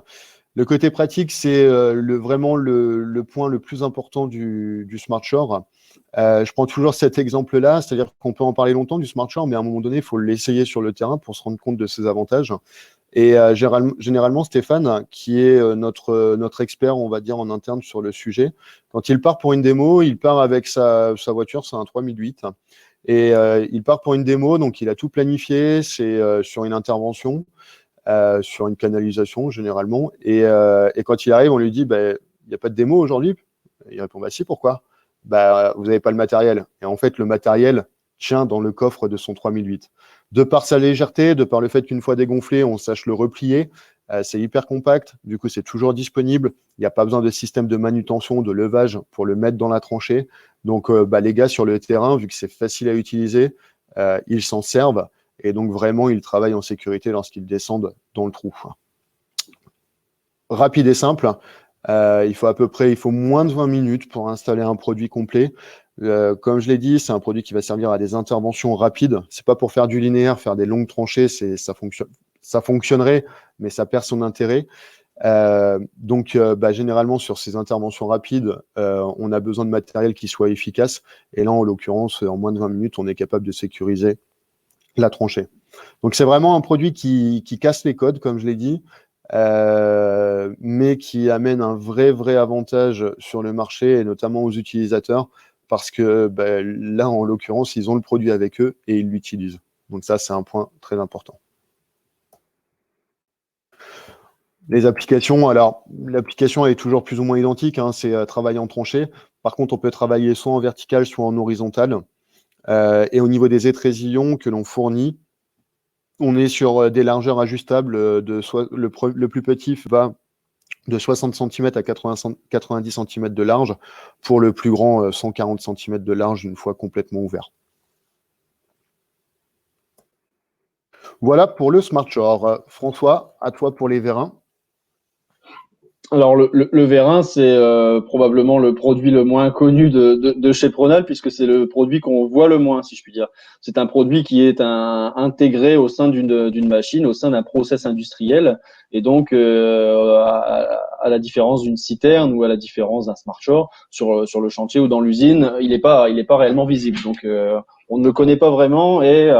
Le côté pratique, c'est vraiment le point le plus important du Smart Shore. Je prends toujours cet exemple-là, c'est-à-dire qu'on peut en parler longtemps du Smart Shore, mais à un moment donné, il faut l'essayer sur le terrain pour se rendre compte de ses avantages. Et généralement, Stéphane, qui est notre expert, on va dire, en interne sur le sujet, quand il part pour une démo, il part avec sa voiture, c'est un 3008, et il part pour une démo, donc il a tout planifié, c'est sur une intervention, sur une canalisation généralement, et quand il arrive, on lui dit, il n'y a pas de démo aujourd'hui? Il répond, si, pourquoi? Vous n'avez pas le matériel. Et en fait, le matériel tient dans le coffre de son 3008. De par sa légèreté, de par le fait qu'une fois dégonflé, on sache le replier, c'est hyper compact, du coup c'est toujours disponible, il n'y a pas besoin de système de manutention, de levage pour le mettre dans la tranchée. Donc les gars sur le terrain, vu que c'est facile à utiliser, ils s'en servent et donc vraiment ils travaillent en sécurité lorsqu'ils descendent dans le trou. Rapide et simple, Il faut moins de 20 minutes pour installer un produit complet. Comme je l'ai dit, c'est un produit qui va servir à des interventions rapides. C'est pas pour faire du linéaire, faire des longues tranchées, ça fonctionnerait, mais ça perd son intérêt. Généralement, sur ces interventions rapides, on a besoin de matériel qui soit efficace. Et là, en l'occurrence, en moins de 20 minutes, on est capable de sécuriser la tranchée. Donc, c'est vraiment un produit qui casse les codes, comme je l'ai dit, mais qui amène un vrai avantage sur le marché, et notamment aux utilisateurs, parce que là, en l'occurrence, ils ont le produit avec eux et ils l'utilisent. Donc ça, c'est un point très important. Les applications, alors l'application est toujours plus ou moins identique, hein, c'est travailler en tranchée. Par contre, on peut travailler soit en vertical, soit en horizontal. Et au niveau des étrésillons que l'on fournit, on est sur des largeurs ajustables. Le plus petit va de 60 cm à 90 cm de large, pour le plus grand 140 cm de large une fois complètement ouvert. Voilà pour le Smart Shore. François, à toi pour les vérins. Alors le vérin, c'est probablement le produit le moins connu de chez Pronal, puisque c'est le produit qu'on voit le moins, si je puis dire. C'est un produit qui est intégré au sein d'une machine, au sein d'un process industriel, et donc à la différence d'une citerne ou à la différence d'un Smart Shore sur le chantier ou dans l'usine, il n'est pas réellement visible. Donc on ne le connaît pas vraiment, et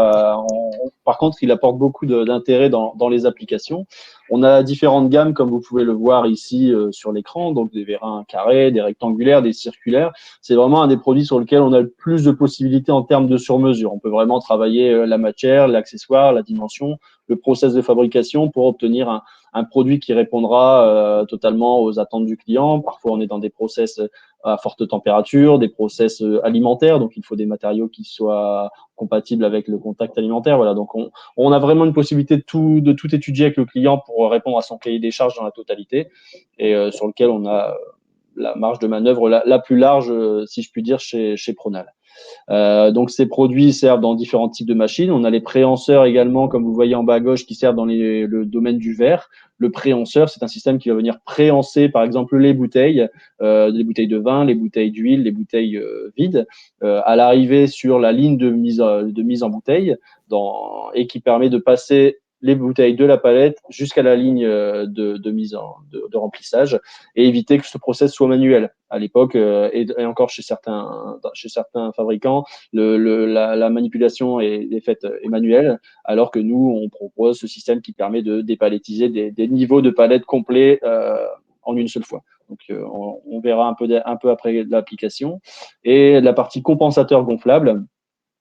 par contre, il apporte beaucoup d'intérêt dans les applications. On a différentes gammes, comme vous pouvez le voir ici sur l'écran, donc des vérins carrés, des rectangulaires, des circulaires. C'est vraiment un des produits sur lequel on a le plus de possibilités en termes de sur-mesure. On peut vraiment travailler la matière, l'accessoire, la dimension, le process de fabrication pour obtenir un produit qui répondra totalement aux attentes du client. Parfois, on est dans des process à forte température, des process alimentaires, donc il faut des matériaux qui soient compatibles avec le contact alimentaire. Voilà, donc on a vraiment une possibilité de tout étudier avec le client pour répondre à son cahier des charges dans la totalité, et sur lequel on a la marge de manœuvre la plus large, si je puis dire, chez Pronal. Donc ces produits servent dans différents types de machines. On a les préhenseurs également, comme vous voyez en bas à gauche, qui servent dans le domaine du verre. Le préhenseur, c'est un système qui va venir préhenser, par exemple, les bouteilles de vin, les bouteilles d'huile, les bouteilles vides, à l'arrivée sur la ligne de mise en bouteille, et qui permet de passer les bouteilles de la palette jusqu'à la ligne de remplissage, et éviter que ce process soit manuel. À l'époque, et encore chez certains fabricants, la manipulation est faite manuelle, alors que nous, on propose ce système qui permet de dépalettiser des niveaux de palettes complets en une seule fois. Donc, on verra un peu après l'application. Et la partie compensateur gonflable.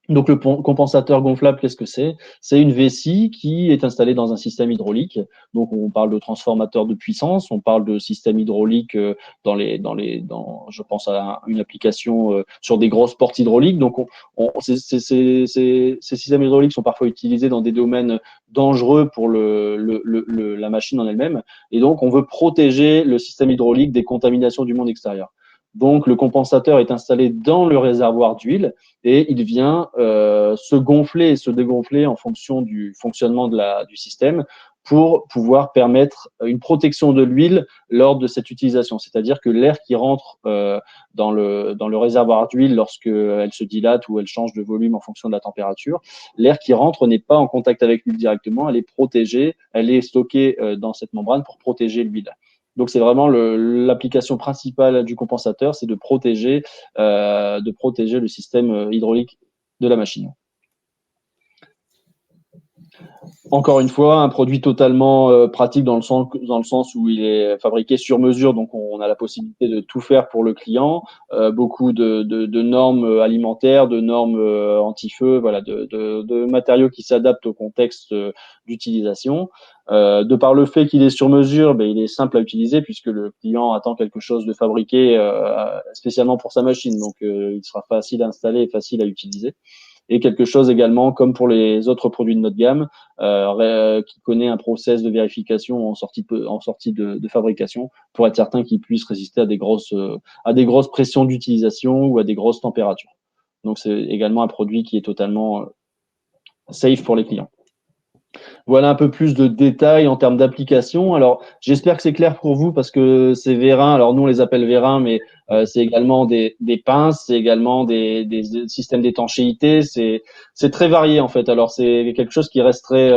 Donc, le compensateur gonflable, qu'est-ce que c'est? C'est une vessie qui est installée dans un système hydraulique. Donc, on parle de transformateur de puissance, on parle de système hydraulique je pense à une application sur des grosses portes hydrauliques. Donc, ces systèmes hydrauliques sont parfois utilisés dans des domaines dangereux pour la machine en elle-même. Et donc, on veut protéger le système hydraulique des contaminations du monde extérieur. Donc, le compensateur est installé dans le réservoir d'huile, et il vient se gonfler et se dégonfler en fonction du fonctionnement du système, pour pouvoir permettre une protection de l'huile lors de cette utilisation. C'est-à-dire que l'air qui rentre dans le réservoir d'huile lorsqu'elle se dilate ou elle change de volume en fonction de la température, l'air qui rentre n'est pas en contact avec l'huile directement, elle est protégée, elle est stockée dans cette membrane pour protéger l'huile. Donc, c'est vraiment l'application principale du compensateur, c'est de protéger le système hydraulique de la machine. Encore une fois, un produit totalement pratique dans le sens où il est fabriqué sur mesure, donc on a la possibilité de tout faire pour le client. Beaucoup de normes alimentaires, de normes anti-feu, voilà, de matériaux qui s'adaptent au contexte d'utilisation. De par le fait qu'il est sur mesure, il est simple à utiliser, puisque le client attend quelque chose de fabriqué spécialement pour sa machine, donc il sera facile à installer et facile à utiliser. Et quelque chose également, comme pour les autres produits de notre gamme, qui connaît un process de vérification en sortie de fabrication, pour être certain qu'il puisse résister à des grosses pressions d'utilisation ou à des grosses températures. Donc, c'est également un produit qui est totalement safe pour les clients. Voilà un peu plus de détails en termes d'application. Alors, j'espère que c'est clair pour vous parce que ces vérins, alors nous on les appelle vérins, mais c'est également des pinces, c'est également des systèmes d'étanchéité, c'est très varié en fait. Alors c'est quelque chose qui resterait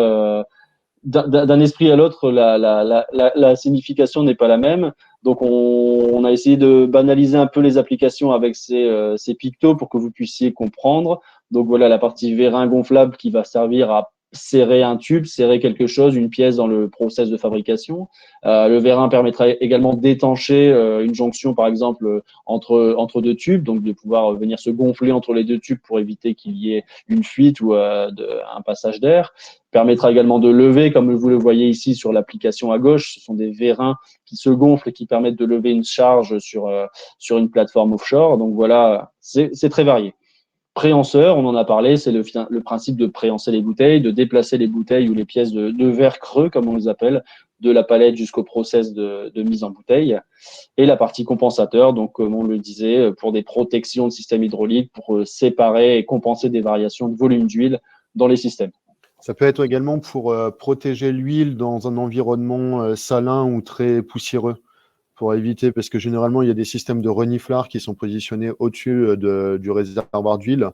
d'un esprit à l'autre, la signification n'est pas la même. Donc, on a essayé de banaliser un peu les applications avec ces pictos pour que vous puissiez comprendre. Donc, voilà la partie vérin gonflable qui va servir à serrer un tube, serrer quelque chose, une pièce dans le process de fabrication. Le vérin permettra également d'étancher une jonction, par exemple, entre deux tubes, donc de pouvoir venir se gonfler entre les deux tubes pour éviter qu'il y ait une fuite ou un passage d'air. Permettra également de lever, comme vous le voyez ici sur l'application à gauche. Ce sont des vérins qui se gonflent et qui permettent de lever une charge sur une plateforme offshore. Donc voilà, c'est très varié. Préhenseur, on en a parlé, c'est le principe de préhenser les bouteilles, de déplacer les bouteilles ou les pièces de verre creux, comme on les appelle, de la palette jusqu'au process de mise en bouteille. Et la partie compensateur, donc comme on le disait, pour des protections de système hydraulique, pour séparer et compenser des variations de volume d'huile dans les systèmes. Ça peut être également pour protéger l'huile dans un environnement salin ou très poussiéreux, pour éviter, parce que généralement, il y a des systèmes de reniflard qui sont positionnés au-dessus du réservoir d'huile,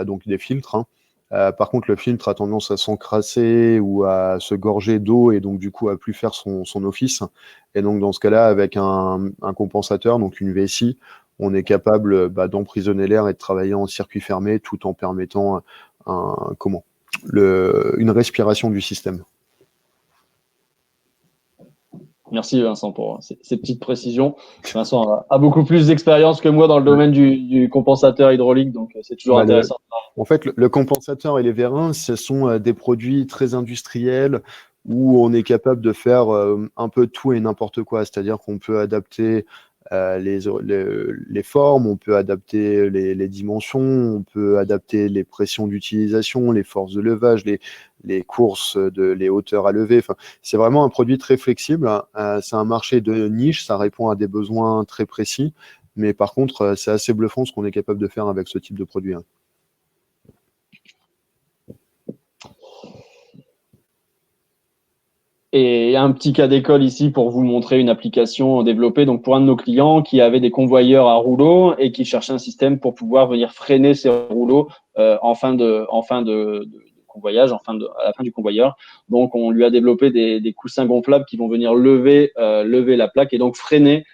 donc des filtres. Hein. Par contre, le filtre a tendance à s'encrasser ou à se gorger d'eau et donc du coup à plus faire son office. Et donc dans ce cas-là, avec un compensateur, donc une vessie, on est capable d'emprisonner l'air et de travailler en circuit fermé tout en permettant une respiration du système. Merci Vincent pour ces petites précisions. Vincent a beaucoup plus d'expérience que moi dans le domaine du compensateur hydraulique, donc c'est toujours intéressant. En fait, le compensateur et les vérins, ce sont des produits très industriels où on est capable de faire un peu tout et n'importe quoi. C'est-à-dire qu'on peut adapter les formes, on peut adapter les dimensions, on peut adapter les pressions d'utilisation, les forces de levage, les courses, les hauteurs à lever. Enfin, c'est vraiment un produit très flexible. C'est un marché de niche, ça répond à des besoins très précis. Mais par contre, c'est assez bluffant ce qu'on est capable de faire avec ce type de produit. Hein. Et un petit cas d'école ici pour vous montrer une application développée donc pour un de nos clients qui avait des convoyeurs à rouleaux et qui cherchait un système pour pouvoir venir freiner ces rouleaux en fin de convoyage, à la fin du convoyeur. Donc on lui a développé des coussins gonflables qui vont venir lever la plaque et donc freiner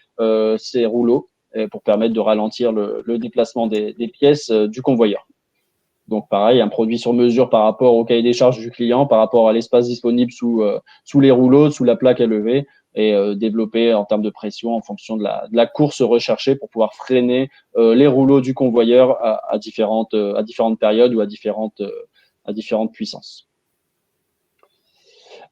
ces rouleaux pour permettre de ralentir le déplacement des pièces du convoyeur. Donc, pareil, un produit sur mesure par rapport au cahier des charges du client, par rapport à l'espace disponible sous les rouleaux, sous la plaque à lever, et développé en termes de pression en fonction de la course recherchée pour pouvoir freiner les rouleaux du convoyeur à différentes périodes ou à différentes puissances.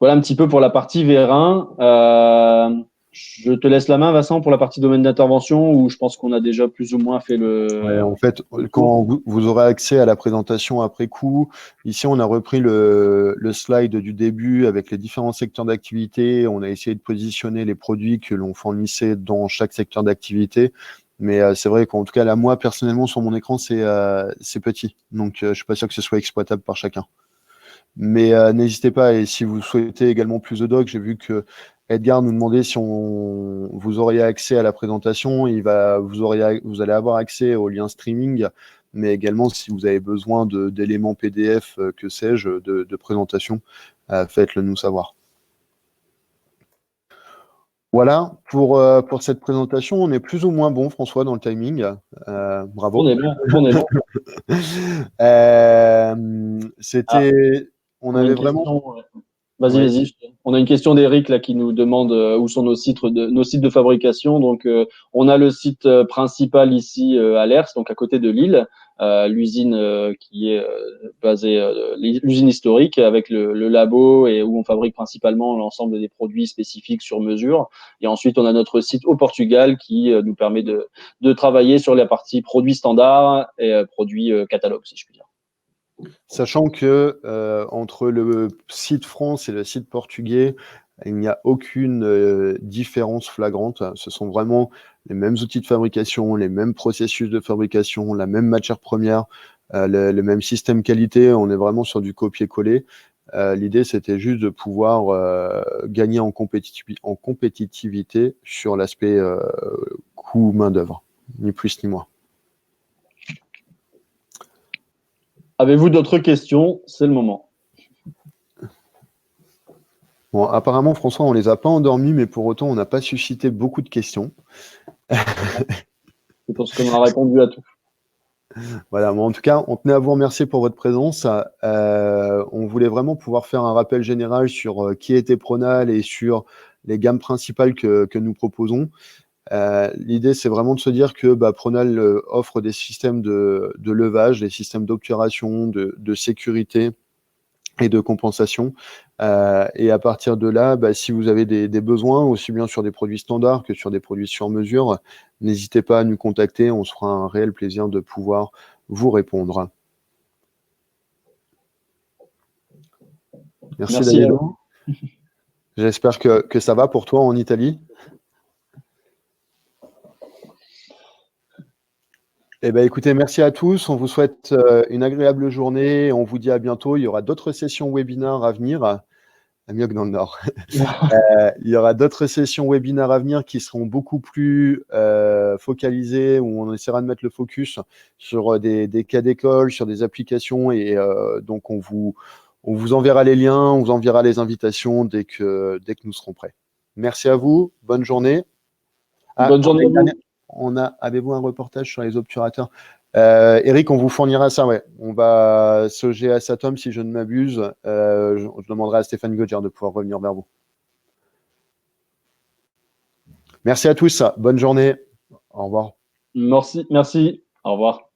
Voilà un petit peu pour la partie vérin. Je te laisse la main, Vincent, pour la partie domaine d'intervention où je pense qu'on a déjà plus ou moins fait le. Ouais, en fait, quand vous aurez accès à la présentation après coup, ici on a repris le slide du début avec les différents secteurs d'activité. On a essayé de positionner les produits que l'on fournissait dans chaque secteur d'activité. Mais c'est vrai qu'en tout cas, là, moi, personnellement, sur mon écran, c'est petit. Donc, je suis pas sûr que ce soit exploitable par chacun. Mais n'hésitez pas, et si vous souhaitez également plus de docs, j'ai vu que Edgar nous demandait si vous auriez accès à la présentation, vous allez avoir accès au lien streaming, mais également si vous avez besoin d'éléments PDF, que sais-je, de présentation, faites-le nous savoir. Voilà, pour cette présentation, on est plus ou moins bon, François, dans le timing. Bravo. On est bon. C'était... On avait vraiment... Vas-y. On a une question d'Eric là qui nous demande où sont nos sites de fabrication. Donc, on a le site principal ici à Lers, donc à côté de Lille, l'usine qui est basée, l'usine historique avec le labo et où on fabrique principalement l'ensemble des produits spécifiques sur mesure. Et ensuite, on a notre site au Portugal qui nous permet de travailler sur la partie produits standards et produits catalogue, si je puis dire. Sachant que entre le site France et le site portugais, il n'y a aucune différence flagrante. Ce sont vraiment les mêmes outils de fabrication, les mêmes processus de fabrication, la même matière première, le même système qualité. On est vraiment sur du copier-coller. L'idée, c'était juste de pouvoir gagner en compétitivité sur l'aspect coût main-d'œuvre, ni plus ni moins. Avez-vous d'autres questions? C'est le moment. Bon, apparemment, François, on les a pas endormis, mais pour autant, on n'a pas suscité beaucoup de questions. Je pense qu'on a répondu à tout. Voilà, mais en tout cas, on tenait à vous remercier pour votre présence. On voulait vraiment pouvoir faire un rappel général sur qui était Pronal et sur les gammes principales que nous proposons. L'idée, c'est vraiment de se dire que Pronal offre des systèmes de levage, des systèmes d'obturation, de sécurité et de compensation. Et à partir de là, si vous avez des besoins, aussi bien sur des produits standards que sur des produits sur mesure, n'hésitez pas à nous contacter. On se fera un réel plaisir de pouvoir vous répondre. Merci Danielo. J'espère que ça va pour toi en Italie. Eh ben, écoutez, merci à tous. On vous souhaite une agréable journée. On vous dit à bientôt. Il y aura d'autres sessions webinaires à venir. Mieux que dans le Nord. Il y aura d'autres sessions webinaires à venir qui seront beaucoup plus focalisées, où on essaiera de mettre le focus sur des cas d'école, sur des applications. Et donc, on vous enverra les liens, on vous enverra les invitations dès que nous serons prêts. Merci à vous. Bonne journée. Bonne journée. Avez-vous un reportage sur les obturateurs? Eric, on vous fournira ça, ouais. On va se GS-Atom, si je ne m'abuse. Je demanderai à Stéphane Gaudière de pouvoir revenir vers vous. Merci à tous. Bonne journée. Au revoir. Merci. Au revoir.